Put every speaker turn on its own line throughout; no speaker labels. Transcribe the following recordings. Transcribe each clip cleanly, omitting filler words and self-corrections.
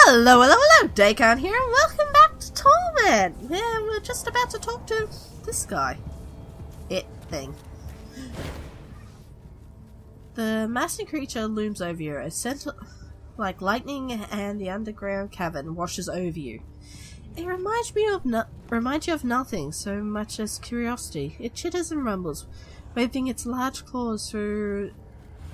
Hello, hello, hello! Daycarn here, and welcome back to Torment! Yeah, we're just about to talk to this guy. It thing. The massive creature looms over you, a scent like lightning, and the underground cavern washes over you. It reminds you of nothing so much as curiosity. It chitters and rumbles, waving its large claws through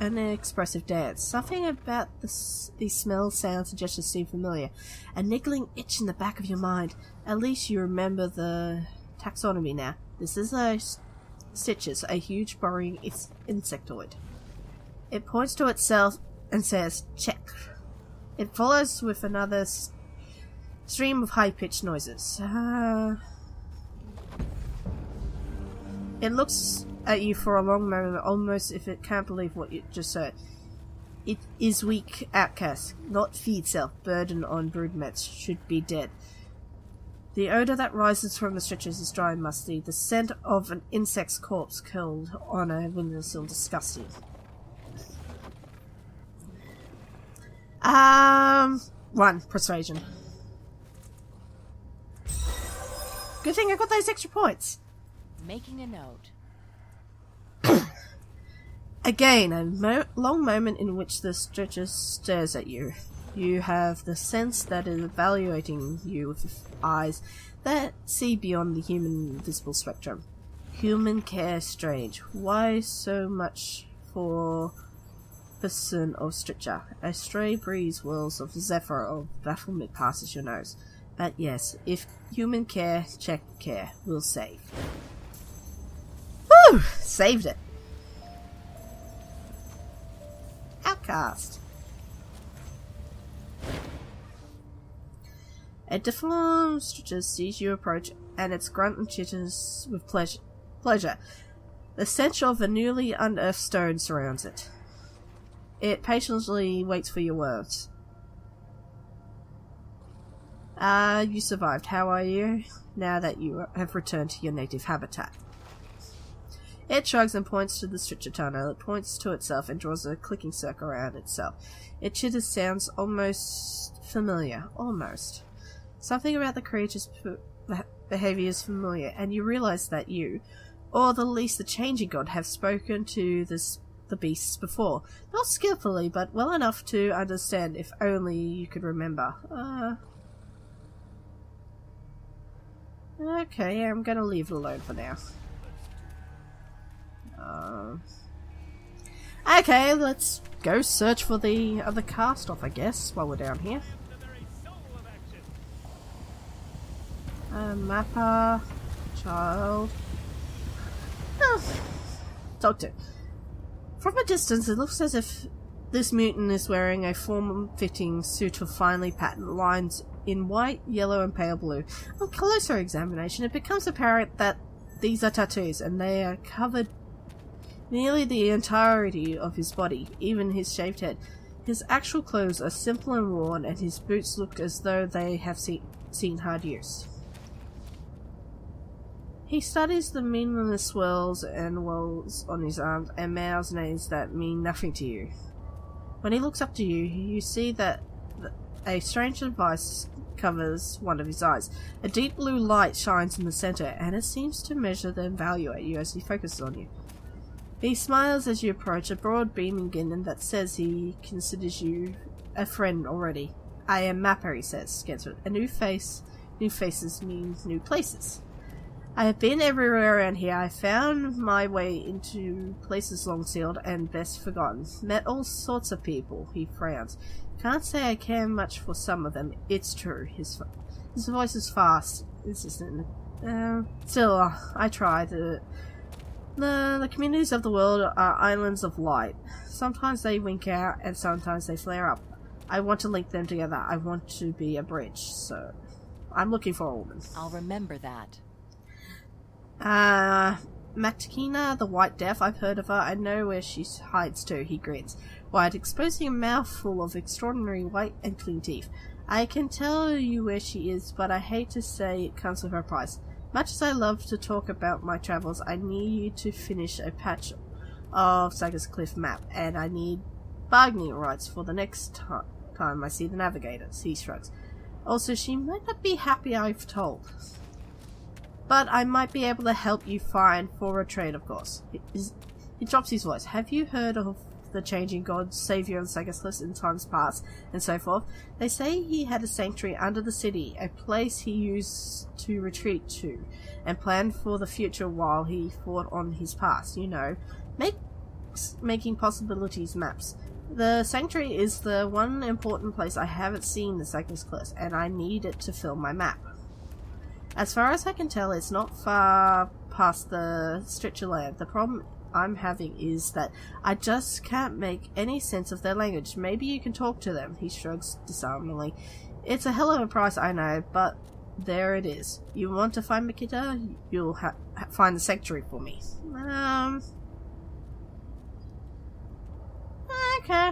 an expressive dance. Something about these smells, sounds, and gestures seem familiar. A niggling itch in the back of your mind. At least you remember the taxonomy now. This is a Stitches, a huge burrowing insectoid. It points to itself and says, "Check." It follows with another stream of high-pitched noises. It looks at you for a long moment, almost if it can't believe what you just heard. It is weak outcast, not feed self, burdened on broodmates, should be dead. The odor that rises from the stretchers is dry and musty, the scent of an insect's corpse curled on a windowsill, disgusting. One, persuasion. Good thing I got those extra points.
Making a note.
Again, a long moment in which the stretcher stares at you. You have the sense that it is evaluating you with eyes that see beyond the human visible spectrum. Human care strange. Why so much for person of stretcher? A stray breeze whirls of zephyr of bafflement passes your nose. But yes, if human care, check care, will save. Woo! Saved it. Outcast. A deformed stretcher sees you approach, and its grunt and chitters with pleasure. The stench of a newly unearthed stone surrounds it. It patiently waits for your words. You survived. How are you now that you have returned to your native habitat? It shrugs and points to the stretcher tunnel. It points to itself and draws a clicking circle around itself. It chitters sounds almost familiar. Almost. Something about the creature's behavior is familiar, and you realize that you, or the least the changing god, have spoken to the beasts before. Not skillfully, but well enough to understand if only you could remember. Okay, I'm gonna leave it alone for now. Okay, let's go search for the other castoff, I guess, while we're down here. Mapper, child. Doctor. From a distance, it looks as if this mutant is wearing a form-fitting suit of finely patterned lines in white, yellow, and pale blue. On closer examination, it becomes apparent that these are tattoos, and they are covered nearly the entirety of his body, even his shaved head. His actual clothes are simple and worn, and his boots look as though they have seen hard use. He studies the meaningless swirls and wells on his arms and mouths names that mean nothing to you. When he looks up to you, you see that a strange device covers one of his eyes. A deep blue light shines in the center, and it seems to measure and evaluate you as he focuses on you. He smiles as you approach, a broad beaming grin that says he considers you a friend already. "I am Mapper," he says, Scansford. "A new faces mean new places. I have been everywhere around here. I found my way into places long sealed and best forgotten. Met all sorts of people." He frowns. "Can't say I care much for some of them, it's true." His voice is fast, insistent. Still, I try. The communities of the world are islands of light. Sometimes they wink out, and sometimes they flare up. I want to link them together. I want to be a bridge, so I'm looking for a woman.
I'll remember that.
Matkina, the White Death, I've heard of her. I know where she hides too. He grins, wide, exposing a mouthful of extraordinary white and clean teeth. I can tell you where she is, but I hate to say it comes with a price. Much as I love to talk about my travels, I need you to finish a patch of Saga's Cliff map, and I need bargaining rights for the next time I see the navigators, he shrugs. Also, she might not be happy I've told. But I might be able to help you find for a trade, of course. He drops his voice. Have you heard of the changing god, savior of Sagaslis in times past, and so forth? They say he had a sanctuary under the city, a place he used to retreat to, and planned for the future while he fought on his past. You know, making possibilities maps. The sanctuary is the one important place I haven't seen the Sagaslis, and I need it to fill my map. As far as I can tell, it's not far past the stretch of land. The problem I'm having is that I just can't make any sense of their language. Maybe you can talk to them, he shrugs disarmingly. It's a hell of a price, I know, but there it is. You want to find Mikita? You'll find the sanctuary for me. Okay.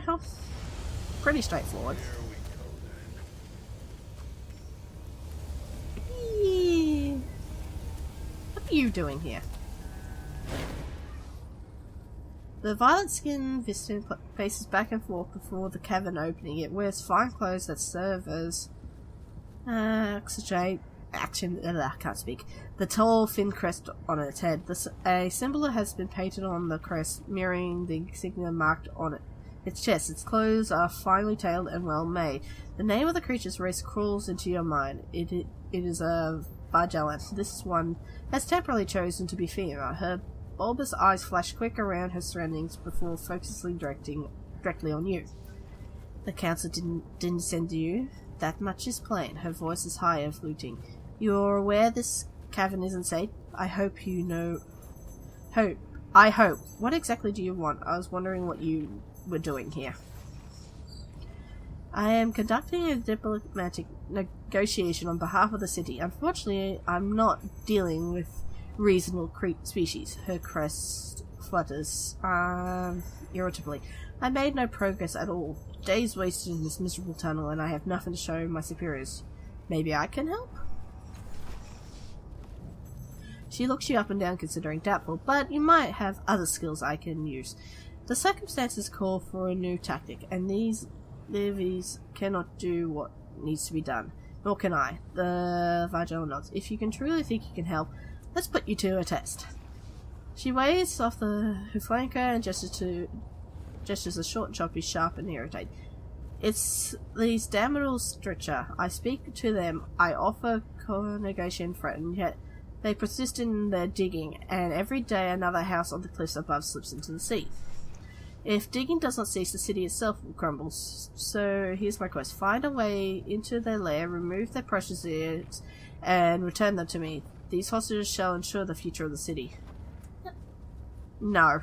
Pretty straightforward. What are you doing here? The violet-skinned Vistan paces back and forth before the cavern opening. It wears fine clothes that serve as I can't speak. The tall, thin crest on its head. A symbol has been painted on the crest, mirroring the insignia marked on it. Its chest. Its clothes are finely tailed and well made. The name of the creature's race crawls into your mind. It is a Varjalan. This one has temporarily chosen to be female. Her bulbous eyes flash quick around her surroundings before focusing directly on you. The council didn't send you. That much is plain. Her voice is high and fluting. You're aware this cavern isn't safe? I hope you know. I hope. What exactly do you want? I was wondering what you were doing here. I am conducting a diplomatic negotiation on behalf of the city. Unfortunately, I'm not dealing with reasonable species. Her crest flutters irritably. I made no progress at all. Days wasted in this miserable tunnel, and I have nothing to show my superiors. Maybe I can help? She looks you up and down, considering doubtful, but you might have other skills I can use. The circumstances call for a new tactic, and these levies cannot do what needs to be done. Nor can I. The Varjel nods. If you can truly think you can help, let's put you to a test. She waves off her flanker and gestures a short, choppy, sharp, and irritated. It's these damn little stretcher. I speak to them, I offer negotiation threaten, yet they persist in their digging, and every day another house on the cliffs above slips into the sea. If digging does not cease, the city itself will crumble. So here's my quest. Find a way into their lair, remove their precious ears, and return them to me. These hostages shall ensure the future of the city. No.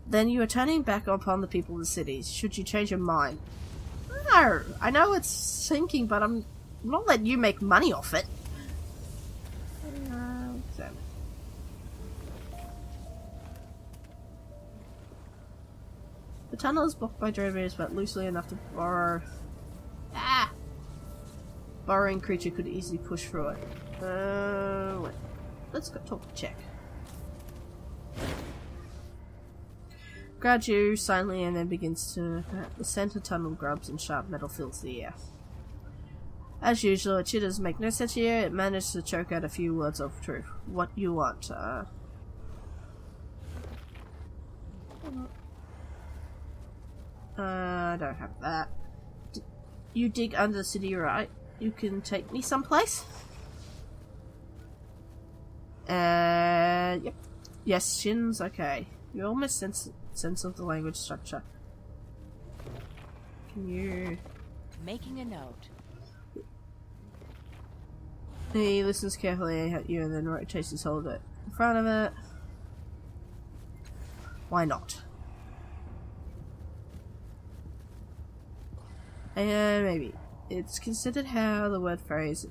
Then you are turning back upon the people of the city. Should you change your mind? No. I know it's sinking, but I'm not letting you make money off it. The tunnel is blocked by drawbridges, but loosely enough to borrow. Borrowing creature could easily push through it. Wait. Let's go talk to Check. Grabs you silently and then begins to. The center tunnel grubs and sharp metal fills the air. As usual, it chitters make no sense here. It managed to choke out a few words of truth. What you want? I don't have that. You dig under the city, right? You can take me someplace? Yep. Yes, shins, okay. You almost sense of the language structure. Can you...
Making a note.
He listens carefully at you and then rotates his shoulder in front of it. Why not? Maybe. It's considered how the word phrase.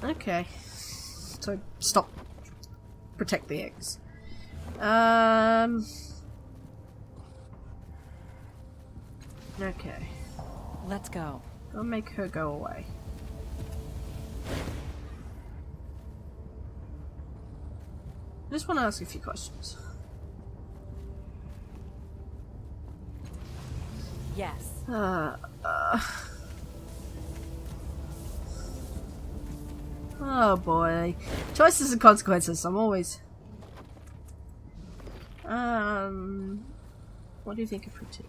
Okay. So stop. Protect the eggs. Okay.
Let's go.
I'll make her go away. I just want to ask a few questions.
Yes.
Oh boy. Choices and consequences. I'm always... What do you think of pretty?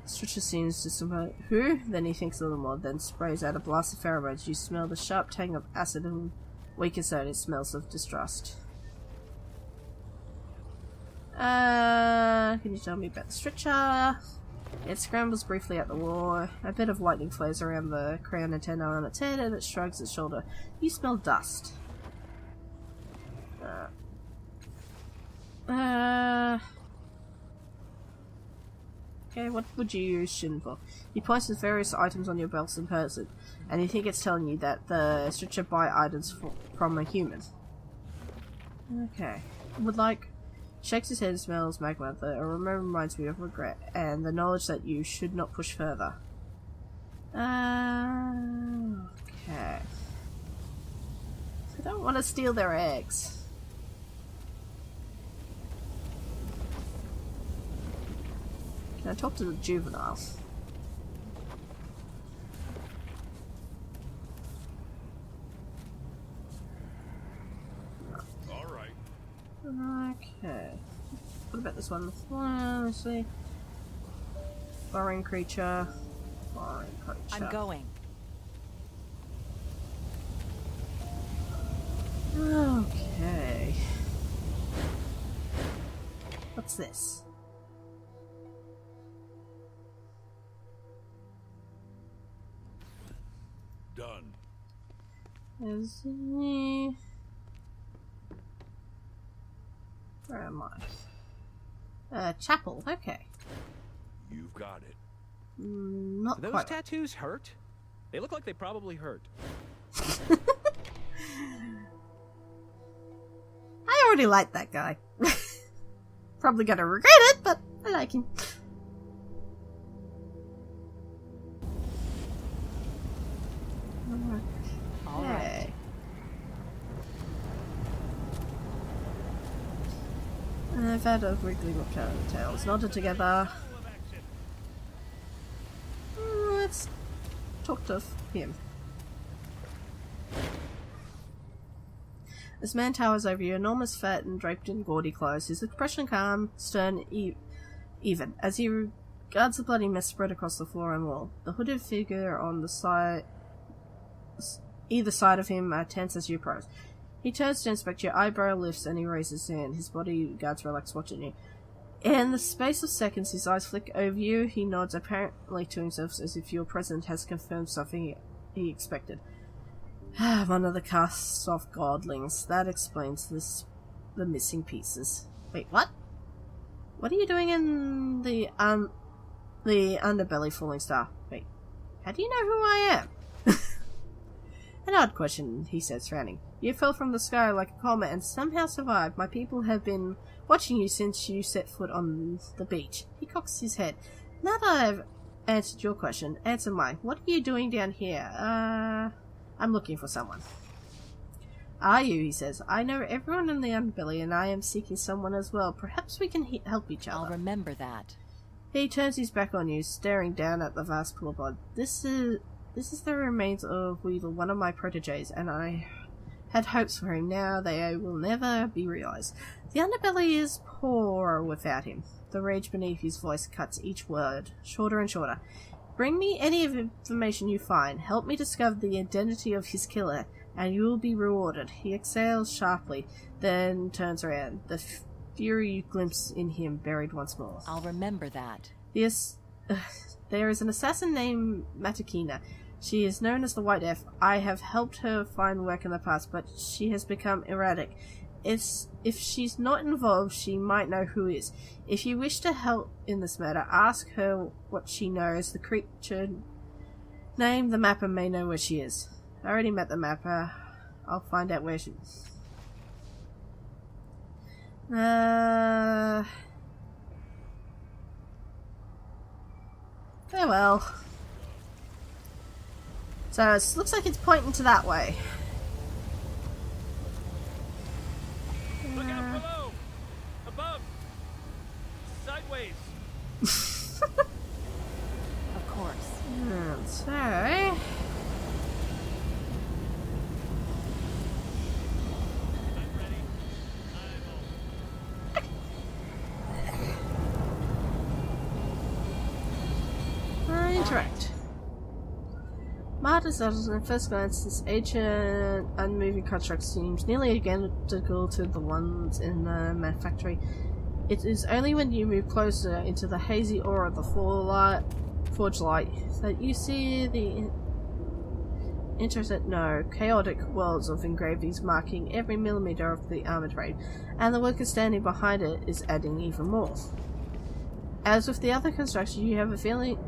Stretcher seems to somebody. Who? Then he thinks a little more, then sprays out a blast of pheromones. You smell the sharp tang of acid and weak as it smells of distrust. Can you tell me about the stretcher? It scrambles briefly at the wall. A bit of lightning flares around the crown antenna on its head and it shrugs its shoulder. You smell dust. Okay, what would you use Shin for? He points to various items on your belt and person, and you think it's telling you that the stretcher buy items from a human. Okay. Would like... Shakes his head and smells magma. The aroma reminds me of regret, and the knowledge that you should not push further. Okay. I don't want to steal their eggs. Can I talk to the juveniles?
Alright.
Okay. What about this one? Let's see. Foreign creature. Foreign creature.
I'm going.
Okay. What's this?
Done.
Is he... Where am I? Chapel, okay.
You've got it.
Not
Do those
quite.
tattoos hurt? They look like they probably hurt.
I already like that guy. Probably gonna regret it, but I like him.
All right.
I've had a wriggly look at the tails knotted together. Let's talk to him. This man towers over you, enormous, fat, and draped in gaudy clothes. His expression calm, stern, even, as he regards the bloody mess spread across the floor and wall. The hooded figure on the side, either side of him, are tense as you approach. He turns to inspect your eyebrow lifts and he raises his hand. His bodyguards relax watching you. In the space of seconds, his eyes flick over you. He nods apparently to himself as if your presence has confirmed something he expected. One of the castoff godlings. That explains the missing pieces. Wait, what? What are you doing in the Underbelly falling star? Wait, how do you know who I am? An odd question, he says, frowning. You fell from the sky like a comet and somehow survived. My people have been watching you since you set foot on the beach. He cocks his head. Now that I've answered your question, answer mine. What are you doing down here? I'm looking for someone. Are you? He says. I know everyone in the Underbelly and I am seeking someone as well. Perhaps we can help each other.
I'll remember that.
He turns his back on you, staring down at the vast pool of blood. This is the remains of Weedle, one of my proteges, and I had hopes for him. Now they will never be realized. The Underbelly is poor without him. The rage beneath his voice cuts each word, shorter and shorter. Bring me any information you find. Help me discover the identity of his killer, and you will be rewarded. He exhales sharply, then turns around. The fury you glimpse in him buried once more.
I'll remember that.
Yes, there is an assassin named Matakina. She is known as the White F. I have helped her find work in the past, but she has become erratic. If she's not involved, she might know who is. If you wish to help in this matter, ask her what she knows. The creature name the mapper may know where she is. I already met the mapper. I'll find out where she is. Farewell. So it looks like it's pointing to that way.
Look out below! Above! Sideways!
interact. Martyrs at first glance, this ancient, unmoving construct seems nearly identical to the ones in the manufactory. It is only when you move closer into the hazy aura of the forge light that you see the chaotic worlds of engravings marking every millimeter of the armored raid, and the worker standing behind it is adding even more. As with the other construction, you have a feeling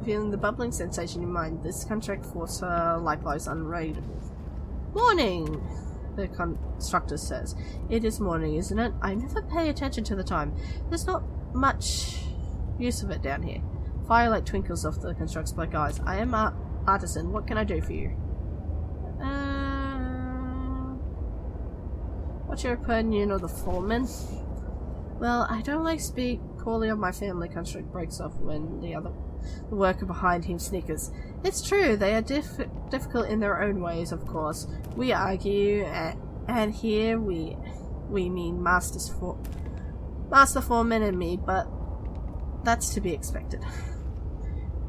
the bubbling sensation in mind. This construct force likewise unraidable. Morning! The constructor says. It is morning, isn't it? I never pay attention to the time. There's not much use of it down here. Firelight twinkles off the constructor's black eyes. I am artisan. What can I do for you? What's your opinion of the foreman? Well, I don't like speak poorly of my family, construct breaks off when the worker behind him snickers. It's true, they are difficult in their own ways, of course. We argue, and here we mean Master Foreman and me, but that's to be expected.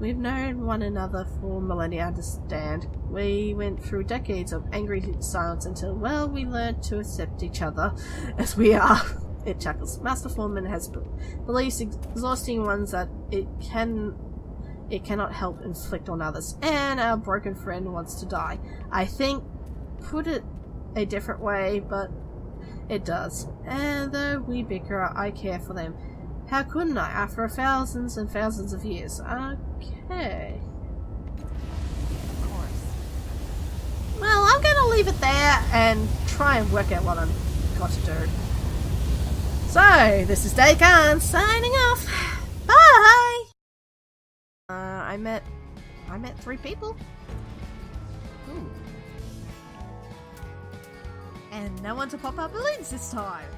We've known one another for millennia, understand. We went through decades of angry silence until, well, we learned to accept each other as we are. It chuckles. Master Foreman has beliefs exhausting ones that it cannot help inflict on others, and our broken friend wants to die. I think, put it a different way, but it does. And though we bicker, I care for them. How couldn't I, after thousands and thousands of years? Okay.
Of course.
Well, I'm gonna leave it there and try and work out what I've got to do. So, this is Daycarn signing off. Bye! I met 3 people. Ooh. And no one to pop up balloons this time.